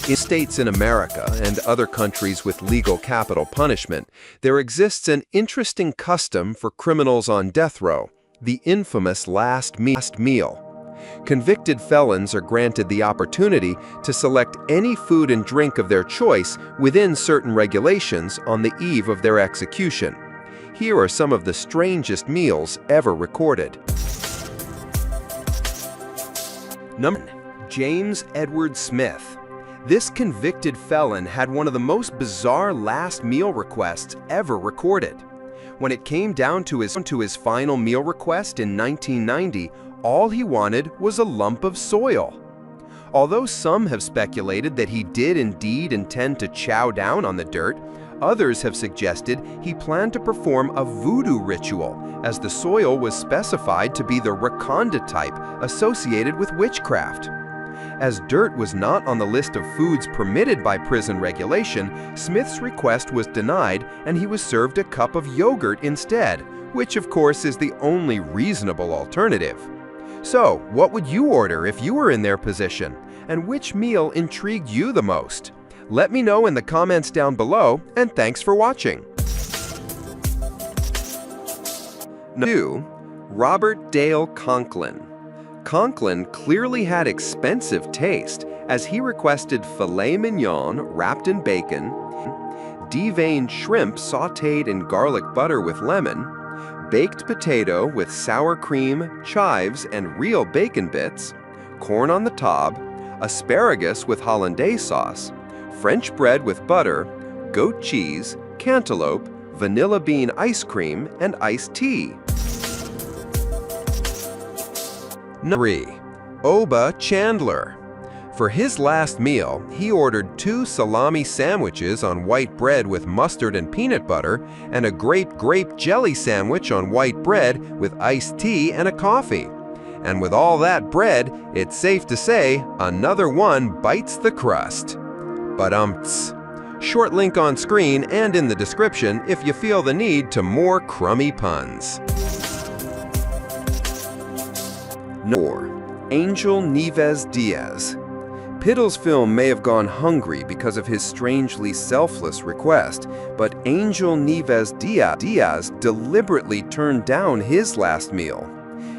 In states in America and other countries with legal capital punishment, there exists an interesting custom for criminals on death row, the infamous last meal. Convicted felons are granted the opportunity to select any food and drink of their choice within certain regulations on the eve of their execution. Here are some of the strangest meals ever recorded. Number 1. James Edward Smith. This convicted felon had one of the most bizarre last meal requests ever recorded. When it came down to his final meal request in 1990, all he wanted was a lump of soil. Although some have speculated that he did indeed intend to chow down on the dirt, others have suggested he planned to perform a voodoo ritual, as the soil was specified to be the Raconda type associated with witchcraft. As dirt was not on the list of foods permitted by prison regulation, Smith's request was denied and he was served a cup of yogurt instead, which of course is the only reasonable alternative. So, what would you order if you were in their position? And which meal intrigued you the most? Let me know in the comments down below, and thanks for watching. 2. Robert Dale Conklin. Conklin clearly had expensive taste, as he requested filet mignon wrapped in bacon, deveined shrimp sautéed in garlic butter with lemon, baked potato with sour cream, chives, and real bacon bits, corn on the cob, asparagus with hollandaise sauce, French bread with butter, goat cheese, cantaloupe, vanilla bean ice cream, and iced tea. 3. Oba Chandler. For his last meal, he ordered 2 salami sandwiches on white bread with mustard and peanut butter, and a grape jelly sandwich on white bread with iced tea and a coffee. And with all that bread, it's safe to say another one bites the crust. But Short link on screen and in the description if you feel the need to more crummy puns. 4. Angel Nieves Diaz. Piddle's film may have gone hungry because of his strangely selfless request, but Angel Nieves Diaz deliberately turned down his last meal.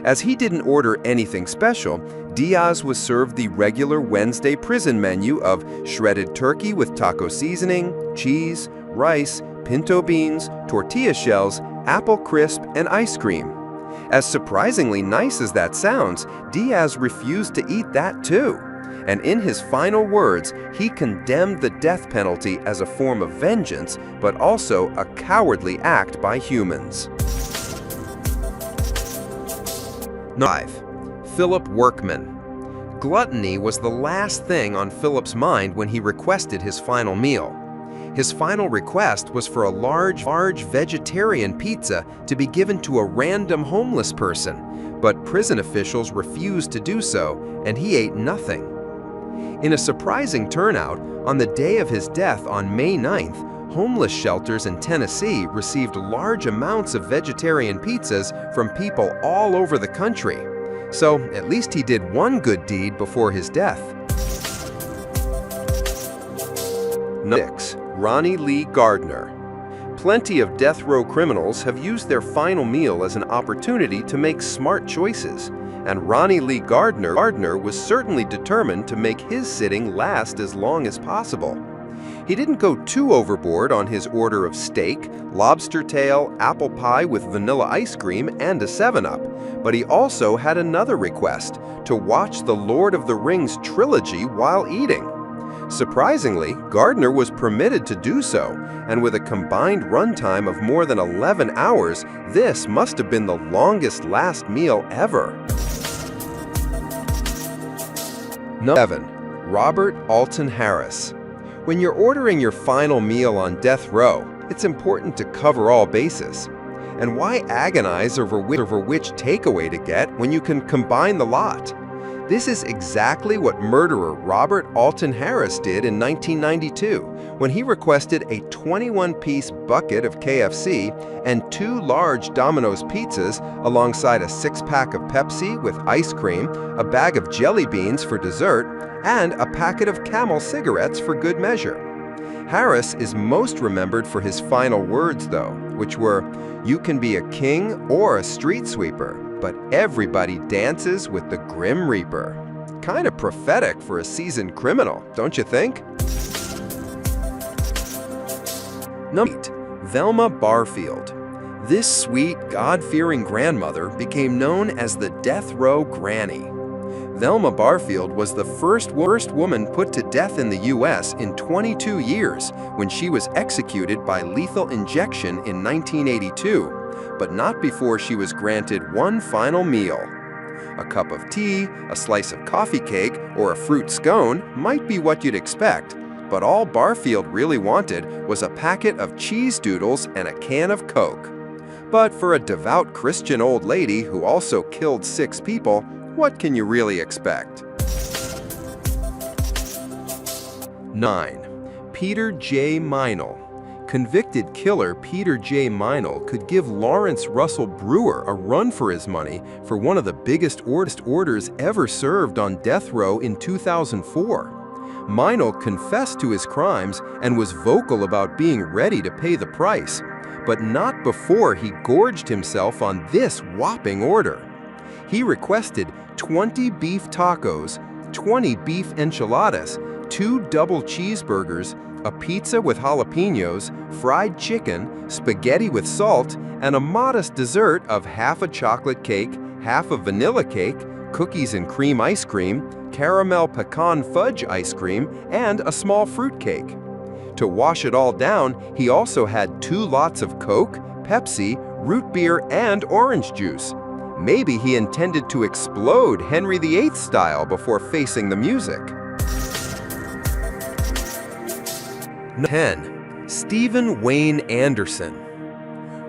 As he didn't order anything special, Diaz was served the regular Wednesday prison menu of shredded turkey with taco seasoning, cheese, rice, pinto beans, tortilla shells, apple crisp, and ice cream. As surprisingly nice as that sounds, Diaz refused to eat that too. And in his final words, he condemned the death penalty as a form of vengeance, but also a cowardly act by humans. 5. Philip Workman. Gluttony was the last thing on Philip's mind when he requested his final meal. His final request was for a large vegetarian pizza to be given to a random homeless person, but prison officials refused to do so, and he ate nothing. In a surprising turnout, on the day of his death on May 9th, homeless shelters in Tennessee received large amounts of vegetarian pizzas from people all over the country. So at least he did one good deed before his death. 6. Ronnie Lee Gardner. Plenty of death row criminals have used their final meal as an opportunity to make smart choices, and Ronnie Lee Gardner was certainly determined to make his sitting last as long as possible. He didn't go too overboard on his order of steak, lobster tail, apple pie with vanilla ice cream, and a 7-Up, but he also had another request: to watch the Lord of the Rings trilogy while eating. Surprisingly, Gardner was permitted to do so, and with a combined runtime of more than 11 hours, this must have been the longest last meal ever. 7. Robert Alton Harris. When you're ordering your final meal on death row, it's important to cover all bases. And why agonize over which takeaway to get when you can combine the lot? This is exactly what murderer Robert Alton Harris did in 1992 when he requested a 21-piece bucket of KFC and 2 large Domino's pizzas alongside a 6-pack of Pepsi with ice cream, a bag of jelly beans for dessert, and a packet of Camel cigarettes for good measure. Harris is most remembered for his final words, though, which were, "You can be a king or a street sweeper, but everybody dances with the Grim Reaper." Kind of prophetic for a seasoned criminal, don't you think? Number 8. Velma Barfield. This sweet, God-fearing grandmother became known as the Death Row Granny. Velma Barfield was the first woman put to death in the U.S. in 22 years when she was executed by lethal injection in 1982, but not before she was granted one final meal. A cup of tea, a slice of coffee cake, or a fruit scone might be what you'd expect, but all Barfield really wanted was a packet of cheese doodles and a can of Coke. But for a devout Christian old lady who also killed 6 people, what can you really expect? 9. Peter J. Meinl. Convicted killer Peter J. Meinl could give Lawrence Russell Brewer a run for his money for one of the biggest orders ever served on death row in 2004. Meinl confessed to his crimes and was vocal about being ready to pay the price, but not before he gorged himself on this whopping order. He requested 20 beef tacos, 20 beef enchiladas, 2 double cheeseburgers, a pizza with jalapenos, fried chicken, spaghetti with salt, and a modest dessert of half a chocolate cake, half a vanilla cake, cookies and cream ice cream, caramel pecan fudge ice cream, and a small fruit cake. To wash it all down, he also had 2 lots of Coke, Pepsi, root beer, and orange juice. Maybe he intended to explode Henry VIII style before facing the music. 10. Stephen Wayne Anderson.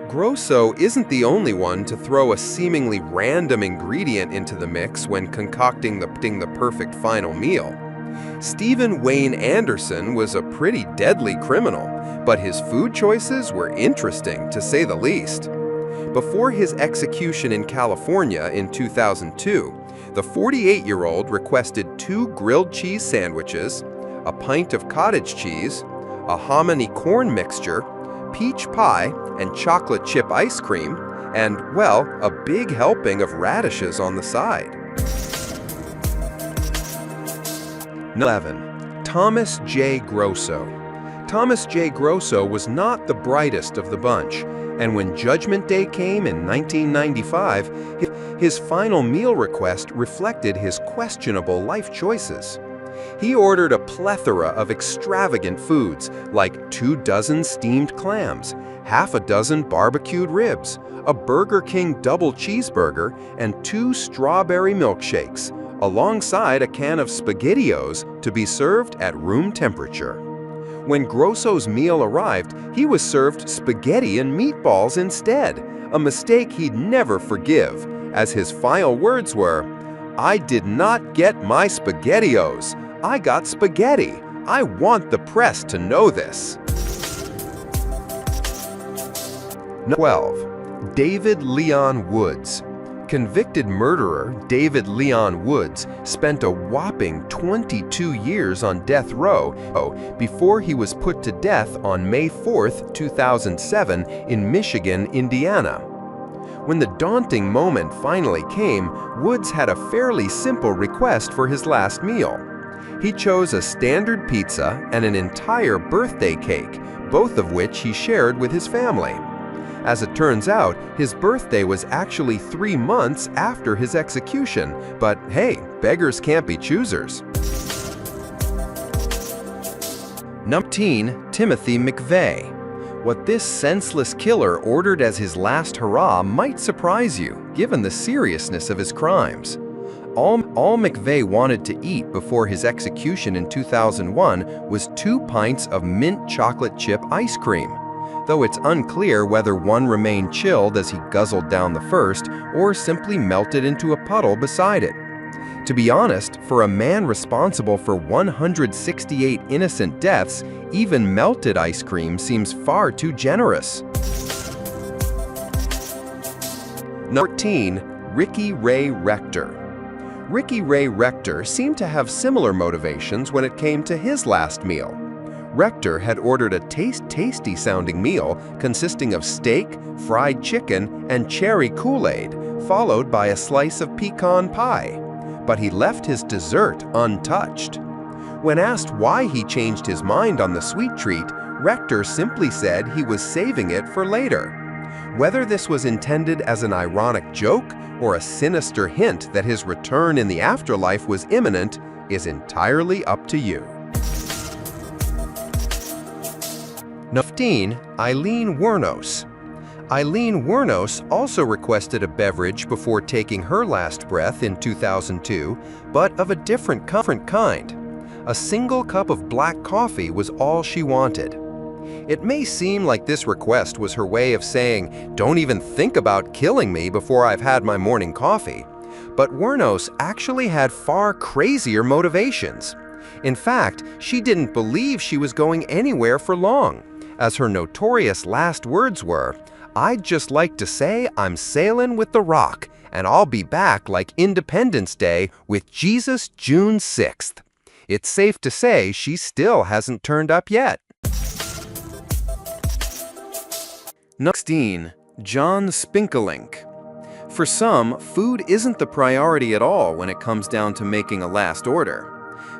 Grosso isn't the only one to throw a seemingly random ingredient into the mix when concocting the perfect final meal. Stephen Wayne Anderson was a pretty deadly criminal, but his food choices were interesting, to say the least. Before his execution in California in 2002, the 48-year-old requested 2 grilled cheese sandwiches, a pint of cottage cheese, a hominy corn mixture, peach pie, and chocolate chip ice cream, and, well, a big helping of radishes on the side. 11. Thomas J. Grosso. Thomas J. Grosso was not the brightest of the bunch, and when Judgment Day came in 1995, his final meal request reflected his questionable life choices. He ordered a plethora of extravagant foods, like 2 dozen steamed clams, half a dozen barbecued ribs, a Burger King double cheeseburger, and 2 strawberry milkshakes, alongside a can of SpaghettiOs to be served at room temperature. When Grosso's meal arrived, he was served spaghetti and meatballs instead, a mistake he'd never forgive, as his final words were, "I did not get my SpaghettiOs. I got spaghetti. I want the press to know this." 12. David Leon Woods. Convicted murderer David Leon Woods spent a whopping 22 years on death row before he was put to death on May 4, 2007 in Michigan, Indiana. When the daunting moment finally came, Woods had a fairly simple request for his last meal. He chose a standard pizza and an entire birthday cake, both of which he shared with his family. As it turns out, his birthday was actually 3 months after his execution, but hey, beggars can't be choosers. 19. Timothy McVeigh. What this senseless killer ordered as his last hurrah might surprise you, given the seriousness of his crimes. All McVeigh wanted to eat before his execution in 2001 was 2 pints of mint chocolate chip ice cream, though it's unclear whether one remained chilled as he guzzled down the first or simply melted into a puddle beside it. To be honest, for a man responsible for 168 innocent deaths, even melted ice cream seems far too generous. Number 14. Ricky Ray Rector. Ricky Ray Rector seemed to have similar motivations when it came to his last meal. Rector had ordered a tasty-sounding meal consisting of steak, fried chicken, and cherry Kool-Aid, followed by a slice of pecan pie. But he left his dessert untouched. When asked why he changed his mind on the sweet treat, Rector simply said he was saving it for later. Whether this was intended as an ironic joke or a sinister hint that his return in the afterlife was imminent is entirely up to you. Number 15. Eileen Wuornos. Eileen Wuornos also requested a beverage before taking her last breath in 2002, but of a different kind. A single cup of black coffee was all she wanted. It may seem like this request was her way of saying, "Don't even think about killing me before I've had my morning coffee." But Wuornos actually had far crazier motivations. In fact, she didn't believe she was going anywhere for long, as her notorious last words were, "I'd just like to say I'm sailing with the rock, and I'll be back like Independence Day with Jesus June 6th. It's safe to say she still hasn't turned up yet. Number 16. John Spinkelink. For some, food isn't the priority at all when it comes down to making a last order.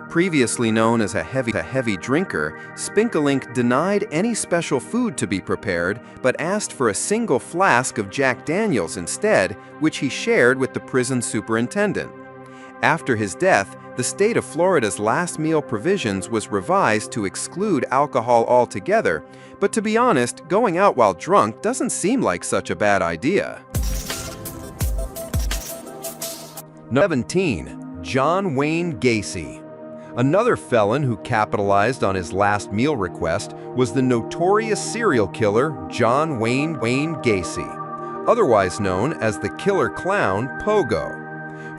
Previously known as a heavy drinker, Spinkelink denied any special food to be prepared, but asked for a single flask of Jack Daniels instead, which he shared with the prison superintendent. After his death, the state of Florida's last meal provisions was revised to exclude alcohol altogether, but to be honest, going out while drunk doesn't seem like such a bad idea. Number 17. John Wayne Gacy. Another felon who capitalized on his last meal request was the notorious serial killer John Wayne Gacy, otherwise known as the killer clown Pogo.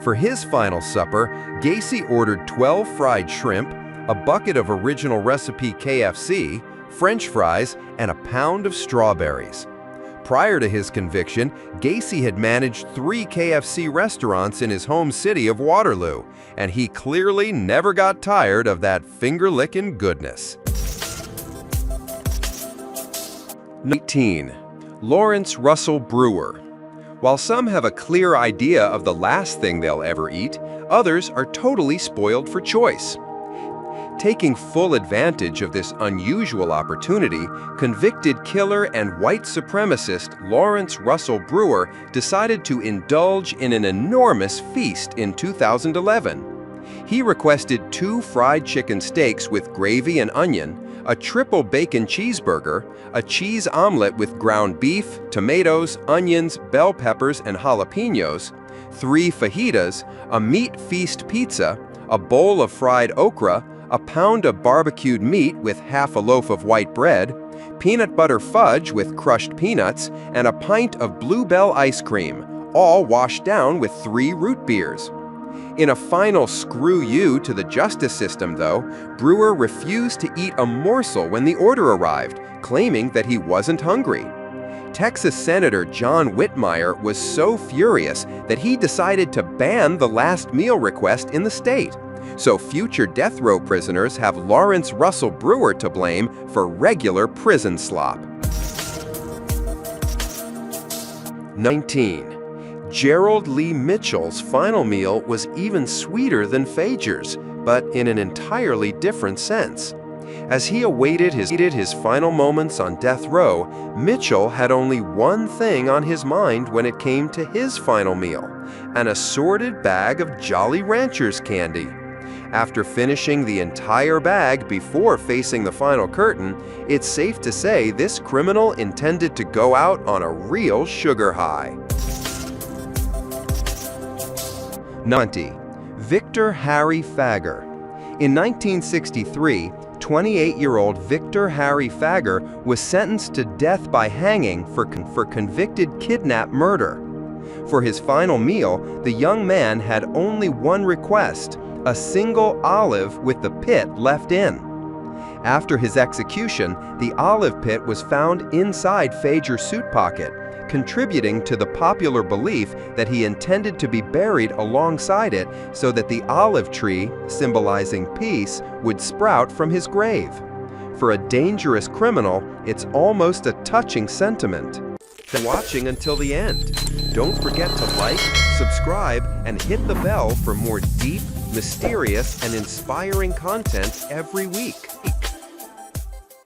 For his final supper, Gacy ordered 12 fried shrimp, a bucket of original recipe KFC, French fries, and a pound of strawberries. Prior to his conviction, Gacy had managed 3 KFC restaurants in his home city of Waterloo, and he clearly never got tired of that finger-licking goodness. 19. Lawrence Russell Brewer. While some have a clear idea of the last thing they'll ever eat, others are totally spoiled for choice. Taking full advantage of this unusual opportunity, convicted killer and white supremacist Lawrence Russell Brewer decided to indulge in an enormous feast in 2011. He requested 2 fried chicken steaks with gravy and onion, a triple bacon cheeseburger, a cheese omelet with ground beef, tomatoes, onions, bell peppers, and jalapenos, 3 fajitas, a meat feast pizza, a bowl of fried okra, a pound of barbecued meat with half a loaf of white bread, peanut butter fudge with crushed peanuts, and a pint of Bluebell ice cream, all washed down with 3 root beers. In a final screw you to the justice system, though, Brewer refused to eat a morsel when the order arrived, claiming that he wasn't hungry. Texas Senator John Whitmire was so furious that he decided to ban the last meal request in the state. So future death row prisoners have Lawrence Russell Brewer to blame for regular prison slop. 19. Gerald Lee Mitchell's final meal was even sweeter than Fager's, but in an entirely different sense. As he awaited his final moments on death row, Mitchell had only one thing on his mind when it came to his final meal: an assorted bag of Jolly Ranchers candy. After finishing the entire bag before facing the final curtain, it's safe to say this criminal intended to go out on a real sugar high. 20. Victor Harry Fager. In 1963, 28-year-old Victor Harry Fager was sentenced to death by hanging for convicted kidnap murder. For his final meal, the young man had only one request: a single olive with the pit left in. After his execution, the olive pit was found inside Fager's suit pocket, contributing to the popular belief that he intended to be buried alongside it so that the olive tree, symbolizing peace, would sprout from his grave. For a dangerous criminal, it's almost a touching sentiment. Thanks for watching until the end. Don't forget to like, subscribe, and hit the bell for more deep, mysterious, and inspiring content every week.